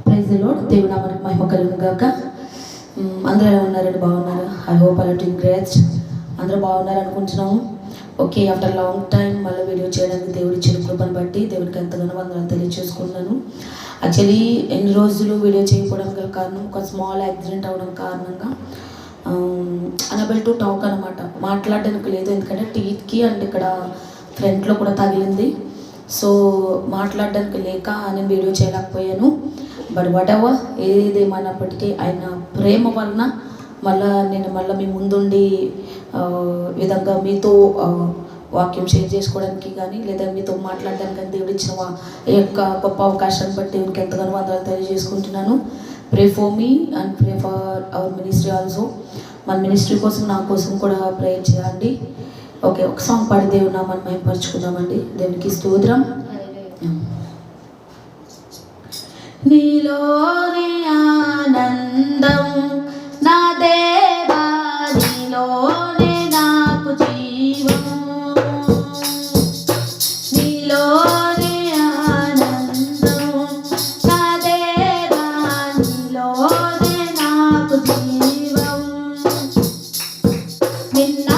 Praise the lord. దేవుని నామానికి మహిమ కలుగును గాక. అందరూ ఎలా ఉన్నారండి? బాగున్నారు? I hope all doing great. అందరూ బాగున్నారు అనుకుంటున్నాము. ఓకే, ఆఫ్టర్ లాంగ్ టైం మళ్ళీ వీడియో చేయడానికి దేవుడు ఇచ్చిన కృపను బట్టి దేవునికి ఎంతగానో వందనాలు తెలియజేసుకున్నాను. యాక్చువల్లీ ఎన్ని రోజులు వీడియో చేయకపోవడం గల కారణం, ఒక స్మాల్ యాక్సిడెంట్ అవడం కారణంగా అనబుల్ టు టాక్ అనమాట. మాట్లాడడానికి లేదు, ఎందుకంటే టీత్కి అండ్ ఇక్కడ ఫ్రంట్లో కూడా తగిలింది. సో మాట్లాడడానికి లేక నేను వీడియో చేయలేకపోయాను. బట్ వాట్ ఎవర్, ఏదేమైనప్పటికీ ఆయన ప్రేమ వలన నేను మీ ముందుండి విధంగా మీతో వాక్యం షేర్ చేసుకోవడానికి కానీ లేదా మీతో మాట్లాడడానికి కానీ దేవుడు ఇచ్చిన ఈ యొక్క గొప్ప అవకాశాన్ని బట్టి దేవునికి ఎంతగానో వందనాలు తెలియజేసుకుంటున్నాను. Pray for me and pray for hour ministry also. మన మినిస్ట్రీ కోసం, నా కోసం కూడా ప్రేయర్ చేయండి. ఓకే, ఒక సాంగ్ పాడి దేవుని నామాన్ని మహిమపరుచుకుందామండి. దేవునికి స్తోత్రం. నీలోని ఆనందం నా దేవా, నీలోనే నాకు జీవం, నీలోని ఆనందం నా దేవా, నీలోనే నాకు జీవం. నిన్న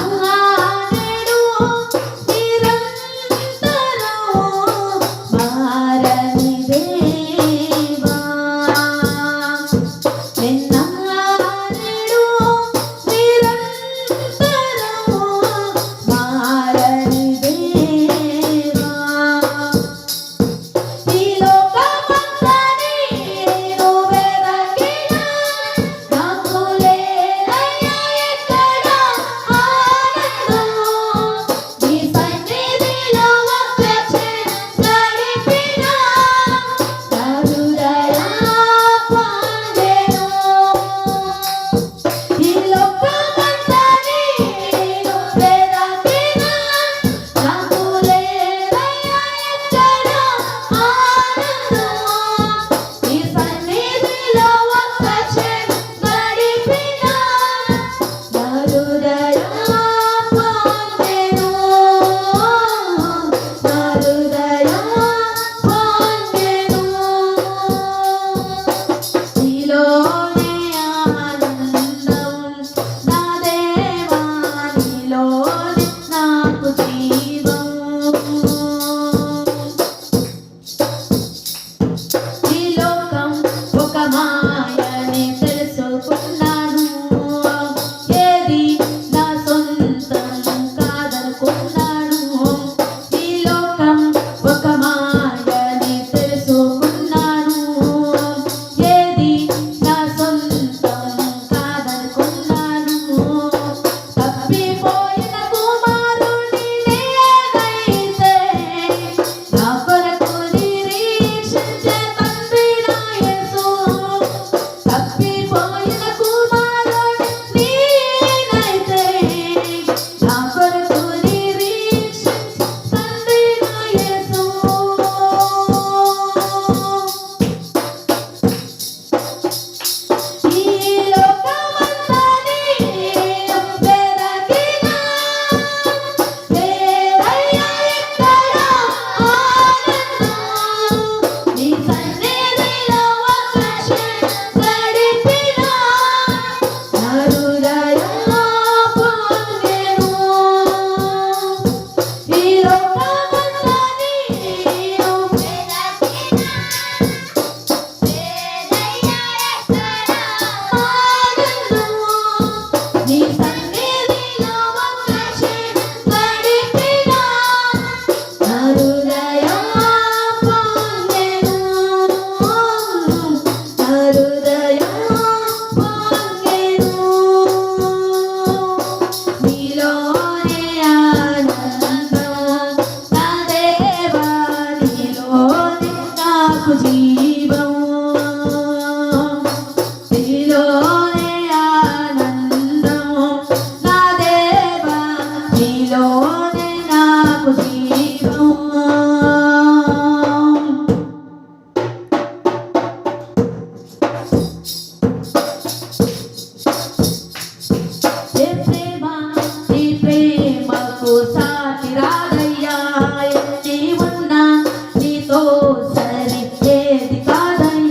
సరి ఏది కాదయ్యా.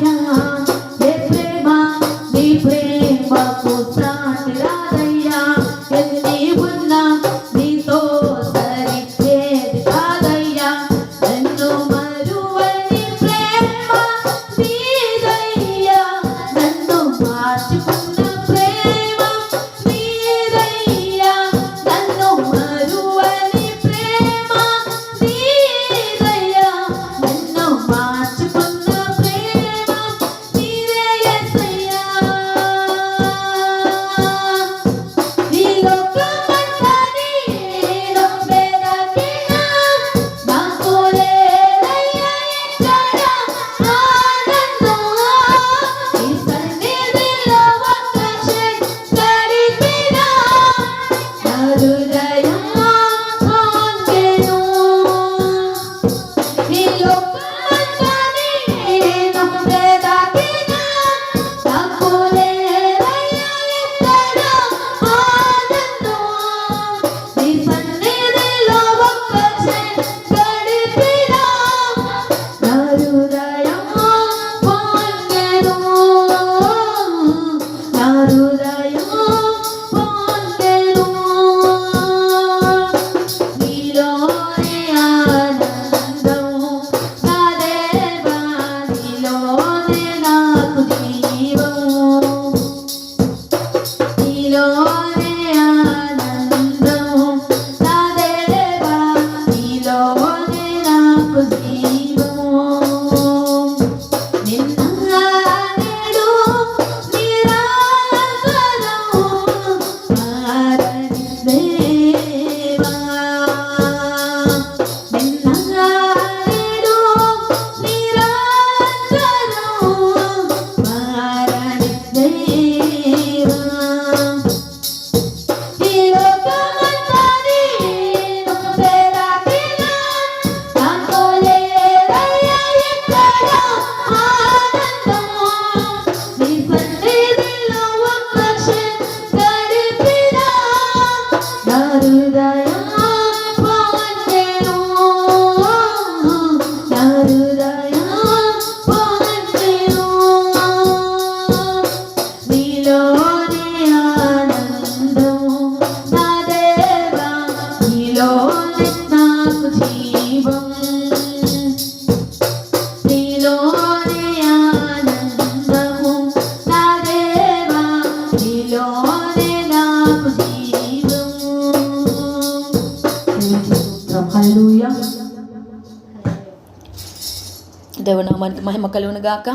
నామానికి మహిమ కలుగును గాక.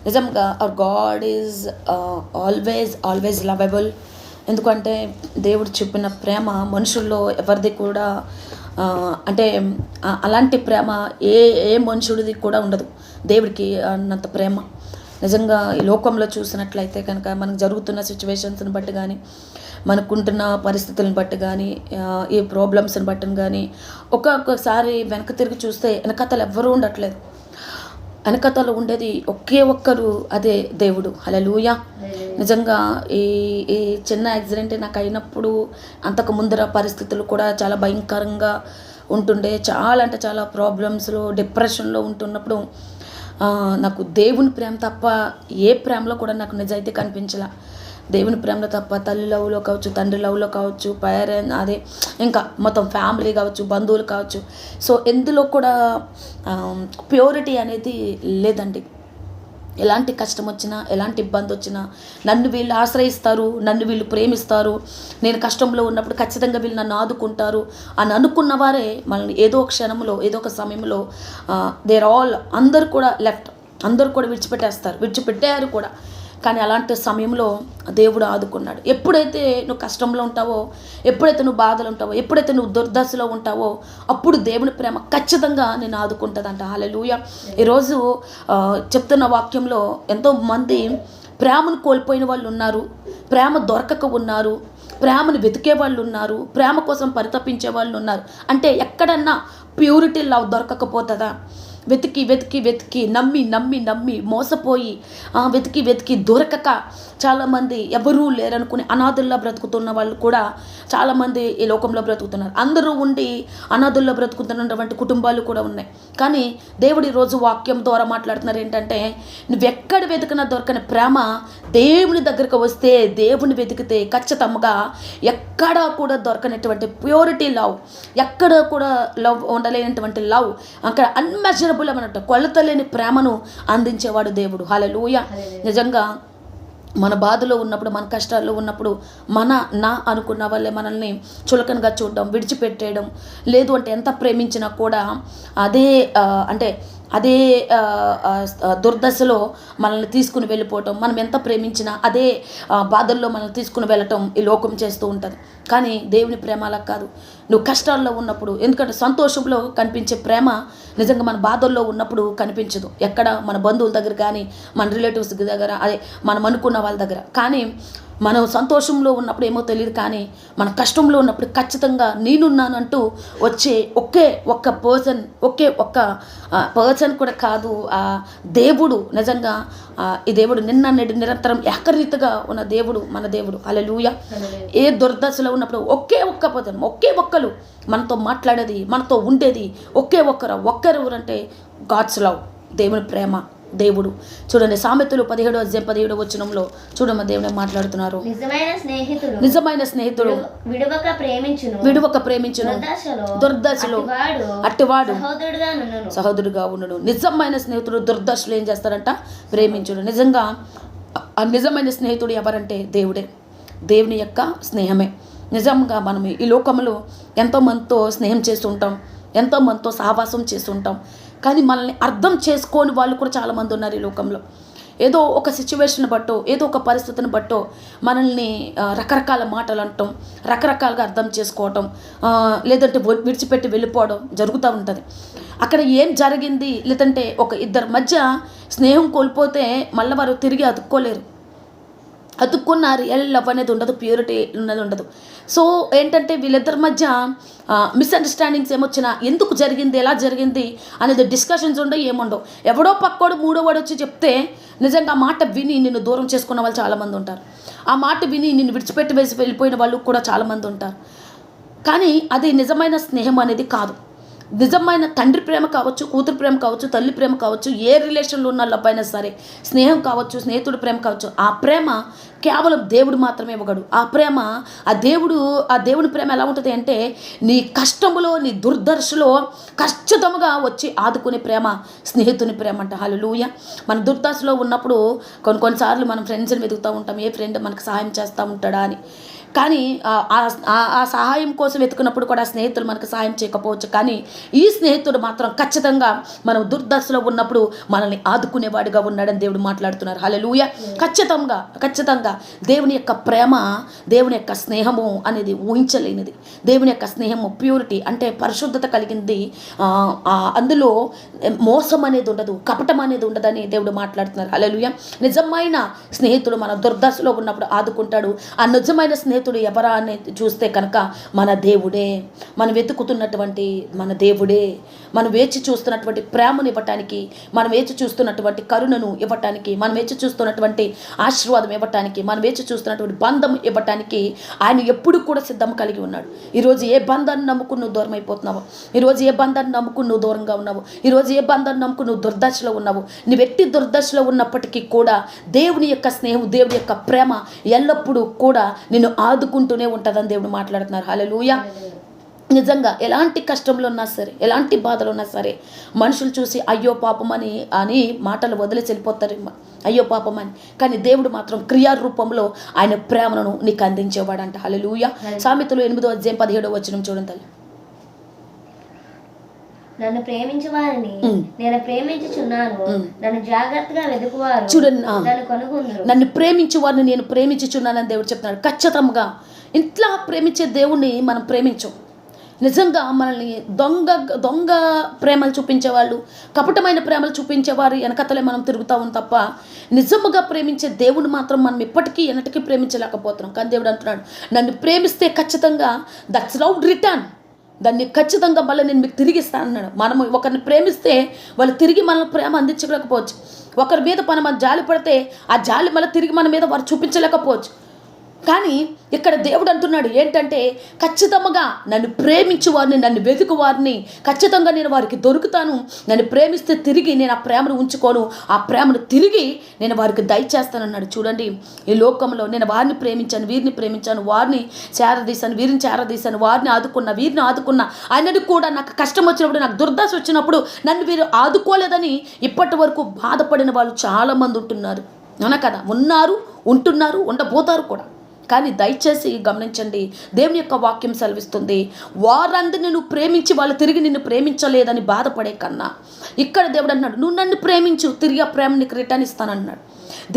నిజంగా hour God is always lovable. ఎందుకంటే దేవుడు చెప్పిన ప్రేమ మనుషుల్లో ఎవరిది కూడా అంటే అలాంటి ప్రేమ ఏ ఏ మనుషుడిది కూడా ఉండదు. దేవుడికి అన్నంత ప్రేమ. నిజంగా ఈ లోకంలో చూసినట్లయితే కనుక మనకు జరుగుతున్న సిచ్యువేషన్స్ని బట్టి కానీ, మనకుంటున్న పరిస్థితులను బట్టి కానీ, ఈ ప్రాబ్లమ్స్ని బట్టి కానీ ఒక్కొక్కసారి వెనక తిరిగి చూస్తే వెనకతలు ఎవ్వరూ ఉండట్లేదు. వెనకతలు ఉండేది ఒకే ఒక్కరు, అదే దేవుడు. హల్లెలూయా. నిజంగా ఈ ఈ చిన్న యాక్సిడెంట్ నాకు అయినప్పుడు అంతకు ముందర పరిస్థితులు కూడా చాలా భయంకరంగా ఉంటుండే. చాలా అంటే చాలా ప్రాబ్లమ్స్లో, డిప్రెషన్లో ఉంటున్నప్పుడు నాకు దేవుని ప్రేమ తప్ప ఏ ప్రేమలో కూడా నాకు నిజాయితీ కనిపించలే. దేవుని ప్రేమలో తప్ప తల్లి లవ్లో కావచ్చు, తండ్రి లవ్లో కావచ్చు, అదే ఇంకా మొత్తం ఫ్యామిలీ కావచ్చు, బంధువులు కావచ్చు. సో ఎందులో కూడా ప్యూరిటీ అనేది లేదండి. ఎలాంటి కష్టం వచ్చినా, ఎలాంటి ఇబ్బంది వచ్చినా నన్ను వీళ్ళు ఆశ్రయిస్తారు, నన్ను వీళ్ళు ప్రేమిస్తారు, నేను కష్టంలో ఉన్నప్పుడు ఖచ్చితంగా వీళ్ళు నన్ను ఆదుకుంటారు అని అనుకున్న వారే మనల్ని ఏదో ఒక క్షణంలో, ఏదో ఒక సమయంలో అందరూ కూడా అందరూ కూడా విడిచిపెట్టారు కూడా. కానీ అలాంటి సమయంలో దేవుడు ఆదుకున్నాడు. ఎప్పుడైతే నువ్వు కష్టంలో ఉంటావో, ఎప్పుడైతే నువ్వు బాధలు ఉంటావో, ఎప్పుడైతే నువ్వు దుర్దశలో ఉంటావో అప్పుడు దేవుని ప్రేమ ఖచ్చితంగా నేను ఆదుకుంటుందంట. హల్లెలూయా. ఈరోజు చెప్తున్న వాక్యంలో ఎంతోమంది ప్రేమను కోల్పోయిన వాళ్ళు ఉన్నారు, ప్రేమ దొరకక ఉన్నారు, ప్రేమను వెతికే వాళ్ళు ఉన్నారు, ప్రేమ కోసం పరితపించే వాళ్ళు ఉన్నారు. అంటే ఎక్కడన్నా ప్యూరిటీ లవ్ దొరకకపోతుందా? వెతికి నమ్మి మోసపోయి వెతికి దొరకక చాలామంది ఎవరూ లేరనుకుని అనాథుల్లో బ్రతుకుతున్న వాళ్ళు కూడా చాలామంది ఈ లోకంలో బ్రతుకుతున్నారు. అందరూ ఉండి అనాథుల్లో బ్రతుకుతున్నటువంటి కుటుంబాలు కూడా ఉన్నాయి. కానీ దేవుడి రోజు వాక్యం ద్వారా మాట్లాడుతున్నారు ఏంటంటే, నువ్వెక్కడ వెతికినా దొరకని ప్రేమ దేవుని దగ్గరకు వస్తే, దేవుని వెతికితే ఖచ్చితంగా ఎక్కడా కూడా దొరకనటువంటి ప్యూరిటీ లవ్, ఎక్కడ కూడా లవ్ ఉండలేనటువంటి లవ్, అక్కడ అన్మెజరబుల్ అన్నట్టు కొలతలేని ప్రేమను అందించేవాడు దేవుడు. హల్లెలూయా. నిజంగా మన బాధలో ఉన్నప్పుడు, మన కష్టాల్లో ఉన్నప్పుడు నా అనుకున్న వాళ్ళే మనల్ని చులకనగా చూడడం, విడిచిపెట్టేయడం, లేదు అంటే ఎంత ప్రేమించినా కూడా అదే దుర్దశలో మనల్ని తీసుకుని వెళ్ళిపోవటం, మనం ఎంత ప్రేమించినా అదే బాధల్లో మనల్ని తీసుకుని వెళ్ళటం ఈ లోకం చేస్తూ ఉంటుంది. కానీ దేవుని ప్రేమ అలా కాదు. నువ్వు కష్టాల్లో ఉన్నప్పుడు, ఎందుకంటే సంతోషంలో కనిపించే ప్రేమ నిజంగా మన బాధల్లో ఉన్నప్పుడు కనిపించదు. ఎక్కడ మన బంధువుల దగ్గర కానీ, మన రిలేటివ్స్ దగ్గర, మనం అనుకున్న వాళ్ళ దగ్గర. కానీ మనం సంతోషంలో ఉన్నప్పుడు ఏమో తెలియదు, కానీ మన కష్టంలో ఉన్నప్పుడు ఖచ్చితంగా నేనున్నానంటూ వచ్చే ఒకే ఒక్క పర్సన్ కూడా కాదు దేవుడు. నిజంగా ఈ దేవుడు నిన్న నేడు నిరంతరం ఏకరీతిగా ఉన్న దేవుడు మన దేవుడు. హల్లెలూయా. ఏ దుర్దశలో ఉన్నప్పుడు ఒకే ఒక్కరు మనతో మాట్లాడేది, మనతో ఉండేది ఒక్కరు అంటే గాడ్స్ లవ్, దేవుని ప్రేమ, దేవుడు. చూడండి, సామెతలు 17:17 చూడమ్మ, దేవుడే మాట్లాడుతున్నారు. నిజమైన స్నేహితుడు విడువక ప్రేమించును, దుర్దశలో అట్టివాడు సహోదరుడుగా ఉండడు. నిజమైన స్నేహితుడు దుర్దశలో ఏం చేస్తాడంట? ప్రేమించుడు. నిజంగా ఆ నిజమైన స్నేహితుడు ఎవరంటే దేవుడే, దేవుని యొక్క స్నేహమే. నిజంగా మనం ఈ లోకంలో ఎంతోమందితో స్నేహం చేస్తుంటాం, ఎంతోమందితో సహవాసం చేస్తుంటాం, కానీ మనల్ని అర్థం చేసుకోని వాళ్ళు కూడా చాలామంది ఉన్నారు ఈ లోకంలో. ఏదో ఒక సిచ్యువేషన్ బట్టో, ఏదో ఒక పరిస్థితిని బట్టో మనల్ని రకరకాల మాటలు అనటం, రకరకాలుగా అర్థం చేసుకోవటం, లేదంటే విడిచిపెట్టి వెళ్ళిపోవడం జరుగుతూ ఉంటుంది. అక్కడ ఏం జరిగింది, లేదంటే ఒక ఇద్దరి మధ్య స్నేహం కోల్పోతే మళ్ళీ వారు తిరిగి అతుక్కున్న రియల్ లవ్ అనేది ఉండదు, ప్యూరిటీ అనేది ఉండదు. సో ఏంటంటే వీళ్ళిద్దరి మధ్య మిస్అండర్స్టాండింగ్స్ ఏమొచ్చినా, ఎందుకు జరిగింది, ఎలా జరిగింది అనేది డిస్కషన్స్ ఉండవు, ఏముండవు. ఎవడో పక్కోడు మూడోవాడు వచ్చి చెప్తే నిజంగా ఆ మాట విని నిన్ను దూరం చేసుకున్న వాళ్ళు చాలామంది ఉంటారు. ఆ మాట విని నిన్ను విడిచిపెట్టి వెళ్ళిపోయిన వాళ్ళు కూడా చాలామంది ఉంటారు. కానీ అది నిజమైన స్నేహం అనేది కాదు. నిజమైన తండ్రి ప్రేమ కావచ్చు, కూతురు ప్రేమ కావచ్చు, తల్లి ప్రేమ కావచ్చు, ఏ రిలేషన్లో ఉన్న లవ్ అయినా సరే, స్నేహం కావచ్చు, స్నేహితుడి ప్రేమ కావచ్చు, ఆ ప్రేమ కేవలం దేవుడు మాత్రమే ఇవ్వగడు. ఆ దేవుని ప్రేమ ఎలా ఉంటుంది అంటే, నీ కష్టములో, నీ దుర్దశలో ఖచ్చితంగా వచ్చి ఆదుకునే ప్రేమ స్నేహితుని ప్రేమ అంట. హల్లెలూయా. మన దుర్దశలో ఉన్నప్పుడు కొన్నిసార్లు మనం ఫ్రెండ్స్ని వెతుకుతూ ఉంటాం, ఏ ఫ్రెండ్ మనకు సహాయం చేస్తూ ఉంటాడా అని. కానీ ఆ సహాయం కోసం వెతుకున్నప్పుడు కూడా స్నేహితులు మనకు సహాయం చేయకపోవచ్చు, కానీ ఈ స్నేహితుడు మాత్రం ఖచ్చితంగా మనం దుర్దశలో ఉన్నప్పుడు మనల్ని ఆదుకునేవాడిగా ఉన్నాడని దేవుడు మాట్లాడుతున్నారు. హల్లెలూయా. ఖచ్చితంగా దేవుని యొక్క ప్రేమ, దేవుని యొక్క స్నేహము అనేది ఊహించలేనిది. దేవుని యొక్క స్నేహము ప్యూరిటీ అంటే పరిశుద్ధత కలిగింది. అందులో మోసం అనేది ఉండదు, కపటం అనేది ఉండదని దేవుడు మాట్లాడుతున్నారు. హల్లెలూయా. నిజమైన స్నేహితుడు మన దుర్దశలో ఉన్నప్పుడు ఆదుకుంటాడు. ఆ నిజమైన స్నేహితుడు ఎవరా అని చూస్తే కనుక మన దేవుడే, మనం వెతుకుతున్నటువంటి మన దేవుడే. మనం వేచి చూస్తున్నటువంటి ప్రేమను ఇవ్వటానికి, మనం వేచి చూస్తున్నటువంటి కరుణను ఇవ్వటానికి, మనం వేచి చూస్తున్నటువంటి ఆశీర్వాదం ఇవ్వటానికి, మనం వేచి చూస్తున్నటువంటి బంధం ఇవ్వటానికి ఆయన ఎప్పుడు కూడా సిద్ధం కలిగి ఉన్నాడు. ఈరోజు ఏ బంధాన్ని నమ్ముకుని నువ్వు దూరం అయిపోతున్నావు, ఈరోజు ఏ బంధాన్ని నమ్ముకుని నువ్వు దూరంగా ఉన్నావు, ఈరోజు ఏ బంధాన్ని నమ్ముకుని నువ్వు దుర్దశలో ఉన్నావు, నువ్వు ఎట్టి దుర్దశలో ఉన్నప్పటికీ కూడా దేవుని యొక్క స్నేహం, దేవుని యొక్క ప్రేమ ఎల్లప్పుడూ కూడా నిన్ను ఆదుకుంటూనే ఉంటుందని దేవుడు మాట్లాడుతున్నారు. హల్లెలూయా. నిజంగా ఎలాంటి కష్టంలో ఉన్నా సరే, ఎలాంటి బాధలు ఉన్నా సరే, మనుషులు చూసి అయ్యో పాపమని మాటలు వదిలేసి వెళ్ళిపోతారు, అయ్యో పాపమని. కానీ దేవుడు మాత్రం క్రియారూపంలో ఆయన ప్రేమను నీకు అందించేవాడంట. హల్లెలూయా. సామెతలు 8:17 చూడండి తల్లి. నన్ను ప్రేమించే వారిని నేను ప్రేమించుచున్నాను, నన్ను జాగ్రత్తగా వెతుకువారు చూడండి, నన్ను కనుగొందురు. నన్ను ప్రేమించే వారిని నేను ప్రేమించుచున్నానని దేవుడు చెప్తున్నాడు. ఖచ్చితంగా ఇంట్లో ప్రేమించే దేవుణ్ణి మనం ప్రేమించం. నిజంగా మనల్ని దొంగ ప్రేమలు చూపించేవాళ్ళు, కపటమైన ప్రేమలు చూపించేవారు వెనకతలే మనం తిరుగుతూ ఉంటాం తప్ప నిజముగా ప్రేమించే దేవుని మాత్రం మనం ఇప్పటికీ ఎన్నటికీ ప్రేమించలేకపోతున్నాం. కానీ దేవుడు అంటున్నాడు, నన్ను ప్రేమిస్తే ఖచ్చితంగా దట్స్ లవ్ రిటర్న్, దాన్ని ఖచ్చితంగా మళ్ళీ నేను మీకు తిరిగి ఇస్తాను అన్నాడు. మనం ఒకరిని ప్రేమిస్తే వాళ్ళు తిరిగి మనల్ని ప్రేమ అందించలేకపోవచ్చు. ఒకరి మీద మనం జాలి పడితే ఆ జాలి మళ్ళీ తిరిగి మన మీద వారు చూపించలేకపోవచ్చు. కానీ ఇక్కడ దేవుడు అంటున్నాడు ఏంటంటే, ఖచ్చితంగా నన్ను ప్రేమించు వారిని, నన్ను వెతుకు వారిని ఖచ్చితంగా నేను వారికి దొరుకుతాను. నన్ను ప్రేమిస్తే తిరిగి నేను ఆ ప్రేమను ఉంచుకోను, ఆ ప్రేమను తిరిగి నేను వారికి దయచేస్తానన్నాడు. చూడండి, ఈ లోకంలో నేను వారిని ప్రేమించాను, వీరిని ప్రేమించాను, వారిని చేరదీశాను, వీరిని చేరదీశాను, వారిని ఆదుకున్నా, వీరిని ఆదుకున్నా, ఆయనను కూడా నాకు కష్టం వచ్చినప్పుడు, నాకు దుర్దశ వచ్చినప్పుడు నన్ను వీరు ఆదుకోలేదని ఇప్పటి వరకు బాధపడిన వాళ్ళు చాలామంది ఉంటున్నారు. అవునా కదా? ఉన్నారు, ఉంటున్నారు, ఉండబోతారు కూడా. కానీ దయచేసి గమనించండి, దేవుని యొక్క వాక్యం సెలవిస్తుంది, వారందరిని నువ్వు ప్రేమించి వాళ్ళు తిరిగి నిన్ను ప్రేమించలేదని బాధపడే కన్నా ఇక్కడ దేవుడు అన్నాడు, నువ్వు నన్ను ప్రేమించు, తిరిగి ఆ ప్రేమ నీకు రిటర్న్ ఇస్తానన్నాడు.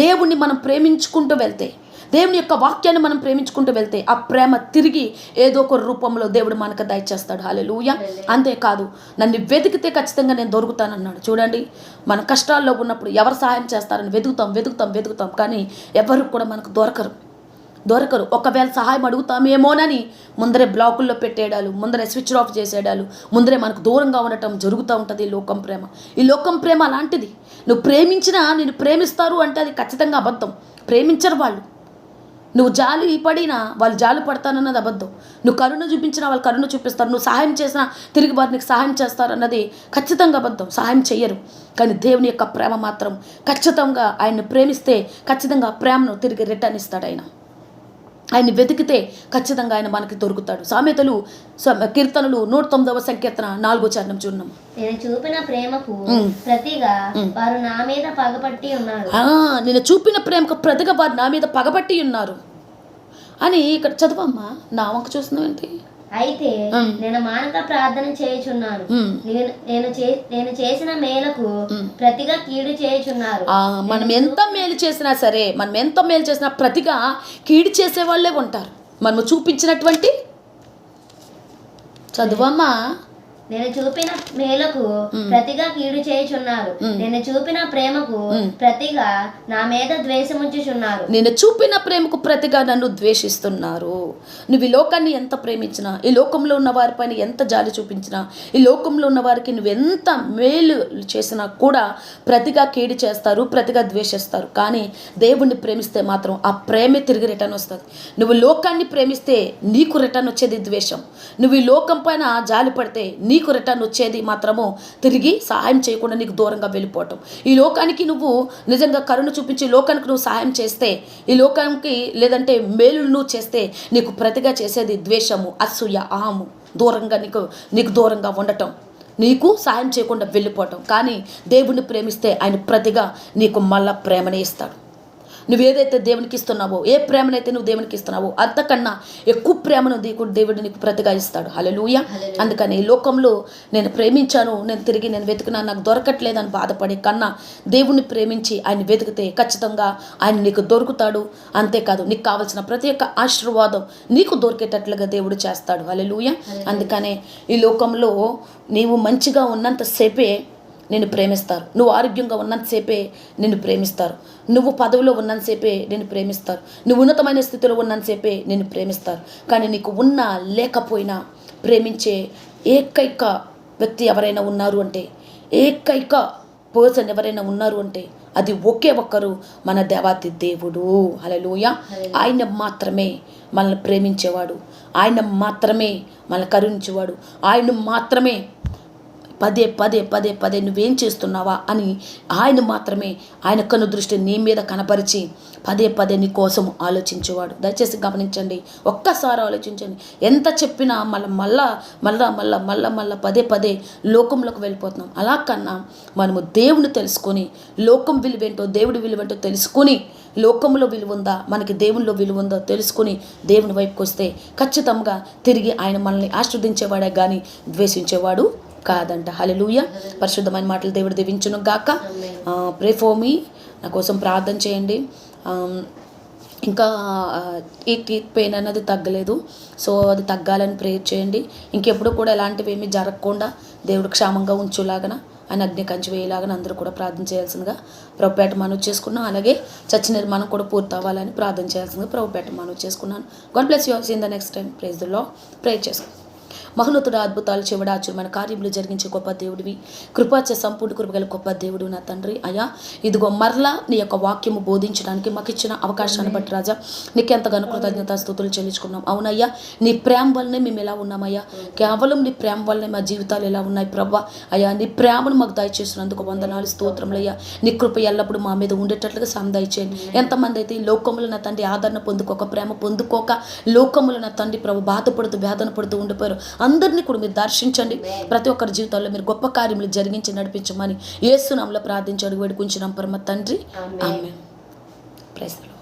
దేవుణ్ణి మనం ప్రేమించుకుంటూ వెళ్తే, దేవుని యొక్క వాక్యాన్ని మనం ప్రేమించుకుంటూ వెళ్తే ఆ ప్రేమ తిరిగి ఏదో ఒక రూపంలో దేవుడు మనకు దయచేస్తాడు. హల్లెలూయా. అంతేకాదు, నన్ను వెతికితే ఖచ్చితంగా నేను దొరుకుతానన్నాడు. చూడండి, మన కష్టాల్లో ఉన్నప్పుడు ఎవరు సహాయం చేస్తారని వెతుకుతాం, కానీ ఎవరు కూడా మనకు దొరకరు. ఒకవేళ సహాయం అడుగుతామేమోనని ముందరే బ్లాకుల్లో పెట్టేయడాలు, ముందరే స్విచ్ ఆఫ్ చేసేయడాలు, ముందరే మనకు దూరంగా ఉండటం జరుగుతూ ఉంటుంది. ఈ లోకం ప్రేమ అలాంటిది. నువ్వు ప్రేమించినా నేను ప్రేమిస్తారు అంటే అది ఖచ్చితంగా అబద్ధం. ప్రేమించరు వాళ్ళు. నువ్వు జాలి పడినా వాళ్ళు జాలి పడతానన్నది అబద్ధం. నువ్వు కరుణ చూపించినా వాళ్ళు కరుణ చూపిస్తారు. నువ్వు సహాయం చేసినా తిరిగి వారు నీకు సహాయం చేస్తారు అన్నది ఖచ్చితంగా అబద్ధం. సహాయం చెయ్యరు. కానీ దేవుని యొక్క ప్రేమ మాత్రం ఖచ్చితంగా ఆయన్ని ప్రేమిస్తే ఖచ్చితంగా ప్రేమను తిరిగి రిటర్న్ ఇస్తాడు. ఆయన్ని వెతికితే ఖచ్చితంగా ఆయన మనకి దొరుకుతాడు. సామెతలు కీర్తనలు 109వ సంకీర్తన 4వ చరణం చూడము. నేను చూపిన ప్రేమకు ప్రతిగా వారు నా మీద పగపట్టి ఉన్నారు. నేను చూపిన ప్రేమకు ప్రతిగా వారు నా మీద పగపట్టి ఉన్నారు అని ఇక్కడ చదువమ్మా. నా వంక చూస్తున్నావు ఏంటి? అయితే నేను మానక ప్రార్థన చేయుచున్నాను, నేను చేసిన మేలకు ప్రతిగా కీడు చేయుచున్నారు. మనం ఎంత మేలు చేసినా సరే, మనం ఎంత మేలు చేసినా ప్రతిగా కీడు చేసే వాళ్ళే ఉంటారు. మనము చూపించినటువంటి చదువమ్మా. నేను చూపిన మేలకు ప్రతిగా కీడు చేయుచున్నారు, నేను చూపిన ప్రేమకు ప్రతిగా నా మీద ద్వేషముంచుచున్నారు. నేను చూపిన ప్రేమకు ప్రతిగా నన్ను ద్వేషిస్తున్నారు. నువ్వు ఈ లోకాన్ని ఎంత ప్రేమించినా, ఈ లోకంలో ఉన్న వారిపైన ఎంత జాలి చూపించినా, ఈ లోకంలో ఉన్న వారికి నువ్వు ఎంత మేలు చేసినా కూడా ప్రతిగా కీడు చేస్తారు, ప్రతిగా ద్వేషిస్తారు. కానీ దేవుణ్ణి ప్రేమిస్తే మాత్రం ఆ ప్రేమే తిరిగి రిటర్న్ వస్తుంది. నువ్వు లోకాన్ని ప్రేమిస్తే నీకు రిటర్న్ వచ్చేది ద్వేషం. నువ్వు ఈ లోకం పైన జాలి పడితే నీకు రిటర్న్ వచ్చేది మాత్రము తిరిగి సహాయం చేయకుండా నీకు దూరంగా వెళ్ళిపోవటం. ఈ లోకానికి నువ్వు నిజంగా కరుణ చూపించి లోకానికి నువ్వు సహాయం చేస్తే, ఈ లోకానికి లేదంటే మేలు నువ్వు చేస్తే నీకు ప్రతిగా చేసేది ద్వేషము, అసూయ, అహము, దూరంగా నీకు దూరంగా ఉండటం, నీకు సహాయం చేయకుండా వెళ్ళిపోవటం. కానీ దేవుణ్ణి ప్రేమిస్తే ఆయన ప్రతిగా నీకు మళ్ళా ప్రేమనే ఇస్తాడు. నువ్వు ఏదైతే దేవునికి ఇస్తున్నావో, ఏ ప్రేమనైతే నువ్వు దేవునికి ఇస్తున్నావో అంతకన్నా ఎక్కువ ప్రేమను దేవుడు నీకు ప్రతిగా ఇస్తాడు. హల్లెలూయా. అందుకని ఈ లోకంలో నేను ప్రేమించాను, నేను తిరిగి నేను వెతుకున్నా, నాకు దొరకట్లేదని బాధపడే కన్నా దేవుణ్ణి ప్రేమించి ఆయన వెతికితే ఖచ్చితంగా ఆయన నీకు దొరుకుతాడు. అంతేకాదు నీకు కావాల్సిన ప్రతి ఒక్క ఆశీర్వాదం నీకు దొరికేటట్లుగా దేవుడు చేస్తాడు. హల్లెలూయా. అందుకనే ఈ లోకంలో నీవు మంచిగా ఉన్నంతసేపే నిన్ను ప్రేమిస్తారు, నువ్వు ఆరోగ్యంగా ఉన్నంతసేపే నిన్ను ప్రేమిస్తారు, నువ్వు పదవిలో ఉన్నంతసేపే నిన్ను ప్రేమిస్తారు, నువ్వు ఉన్నతమైన స్థితిలో ఉన్నంతసేపే నిన్ను ప్రేమిస్తారు. కానీ నీకు ఉన్నా లేకపోయినా ప్రేమించే ఏకైక వ్యక్తి ఎవరైనా ఉన్నారు అంటే, ఏకైక పర్సన్ ఎవరైనా ఉన్నారు అంటే అది ఒకే ఒక్కరు మన దేవాతి దేవుడు. హల్లెలూయా. ఆయన మాత్రమే మనల్ని ప్రేమించేవాడు, ఆయన మాత్రమే మనల్ని కరుణించేవాడు, ఆయన మాత్రమే పదే పదే పదే పదే నువ్వేం చేస్తున్నావా అని ఆయన మాత్రమే ఆయన కన్ను దృష్టి నీ మీద కనపరిచి పదే పదే నీ కోసం ఆలోచించేవాడు. దయచేసి గమనించండి, ఒక్కసారి ఆలోచించండి. ఎంత చెప్పినా మళ్ళా పదే పదే లోకంలోకి వెళ్ళిపోతున్నాం. అలా కన్నా మనము దేవుని తెలుసుకొని, లోకం విలువేంటో దేవుడి విలువేంటో తెలుసుకొని, లోకంలో విలువ ఉందా మనకి దేవునిలో విలువ ఉందో తెలుసుకుని దేవుని వైపుకి వస్తే ఖచ్చితంగా తిరిగి ఆయన మనల్ని ఆశీర్వదించేవాడే కానీ ద్వేషించేవాడు కాదంట. హల్లెలూయా. పరిశుద్ధమైన మాటలు దేవుడు దీవించును గాక. ప్రే ఫర్ మీ, నా కోసం ప్రార్థన చేయండి. ఇంకా ఈ టీత్ పెయిన్ అన్నది తగ్గలేదు, సో అది తగ్గాలని ప్రేయర్ చేయండి. ఇంకెప్పుడు కూడా ఎలాంటివి ఏమీ జరగకుండా దేవుడు క్షేమంగా ఉంచులాగన, ఆయన అగ్ని కంచి వేయలాగా అందరూ కూడా ప్రార్థన చేయాల్సిందిగా ప్రభుపేట మనవి చేసుకున్నాం. అలాగే చర్చ నిర్మాణం కూడా పూర్తి అవ్వాలని ప్రార్థన చేయాల్సిందిగా ప్రభుపేట మనవి చేసుకున్నాను. God bless you all. See in the next time. Praise the Lord. Pray చేసుకున్నాం. మహోన్నతుడు, అద్భుతాలు చెవడ ఆశ్చర్యమైన కార్యములు జరిగించే గొప్ప దేవుడివి, కృపాచే సంపూర్ణ కృపగల గొప్ప దేవుడు నా తండ్రి. అయ్యా, ఇదిగో మరలా నీ యొక్క వాక్యము బోధించడానికి మాకు ఇచ్చిన అవకాశాన్ని బట్టి రాజా నీకు ఎంతగానో కృతజ్ఞతా స్తుతులు చెల్లించుకున్నాం. అవునయ్యా, నీ ప్రేమ వల్లనే మేము ఎలా ఉన్నామయ్యా, కేవలం నీ ప్రేమ వల్లనే మా జీవితాలు ఎలా ఉన్నాయి ప్రభా. అయ్యా, నీ ప్రేమను మాకు దయచేసినందుకు వందనాలు, స్తోత్రములయ్యా. నీ కృప ఎల్లప్పుడు మా మీద ఉండేటట్లుగా సాయం దయచేయండి. ఎంతమంది అయితే ఈ లోకములు నా తండ్రి ఆదరణ పొందుకోక, ప్రేమ పొందుకోక, లోకములు నా తండ్రి ప్రభు బాధపడుతూ వేదన పడుతూ ఉండిపోయారు, అందరినీ కూడా మీరు దర్శించండి. ప్రతి ఒక్కరి జీవితాల్లో మీరు గొప్ప కార్యములు జరిగించి నడిపించమని యేసు నామములో ప్రార్థించి అడిగి వేడుకుంటున్నాం పరమ తండ్రి. ఆమేన్. Praise the lord.